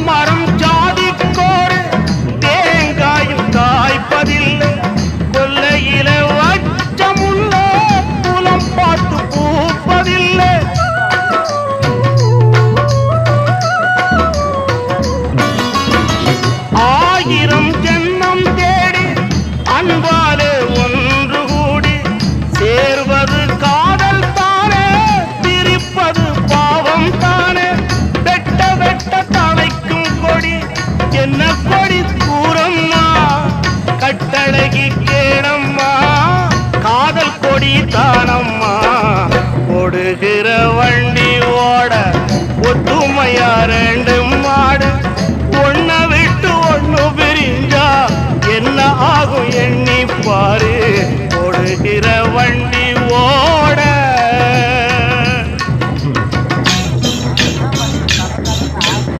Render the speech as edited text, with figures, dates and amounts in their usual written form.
மரம் ஜாதிக்கோடு தேங்காயும் காய்ப்பதில்லை கொல்லையில வச்சமுள்ள குலம் பார்த்து பூப்பதில்லை ஆயிரம் ஜென்மம் தேடி அன்பாலே ஒன்று கூடி சேர்வது காதல் தானே பிரிப்பது பாவம் தானே வெட்ட வெட்ட தலைக்கும் கொடி என்ன கொடி